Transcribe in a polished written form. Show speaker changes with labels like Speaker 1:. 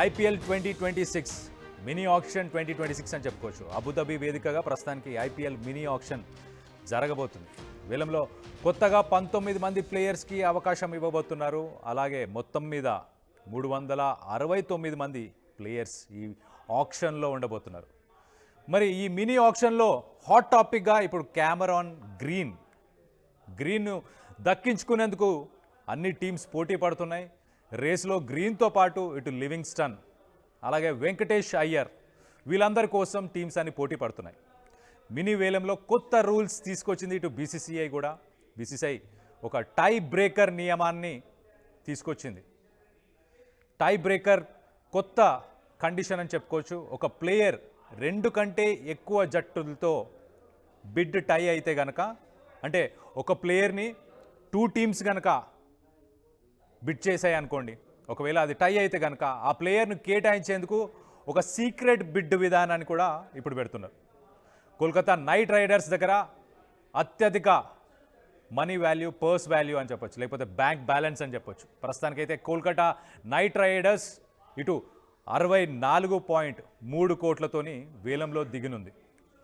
Speaker 1: IPL 2026 mini auction 2026 అని చెప్పుకోవచ్చు. Abu Dhabi వేదికగా ప్రస్తుతానికి ఐపీఎల్ మినీ ఆక్షన్ జరగబోతుంది. వేలంలో కొత్తగా 19 మంది ప్లేయర్స్కి అవకాశం ఇవ్వబోతున్నారు. అలాగే మొత్తం మీద 369 మంది ప్లేయర్స్ ఈ ఆక్షన్లో ఉండబోతున్నారు. మరి ఈ మినీ ఆక్షన్లో హాట్ టాపిక్గా ఇప్పుడు క్యామరాన్ గ్రీన్ను దక్కించుకునేందుకు అన్ని టీమ్స్ పోటీ పడుతున్నాయి. రేస్లో గ్రీన్తో పాటు ఇటు లివింగ్స్టన్ అలాగే వెంకటేష్ అయ్యర్ వీళ్ళందరి కోసం టీమ్స్ అన్ని పోటీ పడుతున్నాయి. మినీ వేలంలో కొత్త రూల్స్ తీసుకొచ్చింది ఇటు బీసీసీఐ కూడా. బీసీసీఐ ఒక టై బ్రేకర్ నియమాన్ని తీసుకొచ్చింది. టై బ్రేకర్ కొత్త కండిషన్ అని చెప్పుకోవచ్చు. ఒక ప్లేయర్ 2 కంటే ఎక్కువ జట్టులతో బిడ్ టై అయితే గనక, అంటే ఒక ప్లేయర్ని 2 టీమ్స్ కనుక బిడ్ చేసాయి అనుకోండి, ఒకవేళ అది టై అయితే కనుక ఆ ప్లేయర్ను కేటాయించేందుకు ఒక సీక్రెట్ బిడ్ విధానాన్ని కూడా ఇప్పుడు పెడుతున్నారు. కోల్కతా నైట్ రైడర్స్ దగ్గర అత్యధిక మనీ వాల్యూ, పర్స్ వాల్యూ అని చెప్పొచ్చు, లేకపోతే బ్యాంక్ బ్యాలెన్స్ అని చెప్పొచ్చు. ప్రస్తుతానికైతే కోల్కతా నైట్ రైడర్స్ ఇటు 64.3 కోట్లతోని వేలంలో దిగనుంది.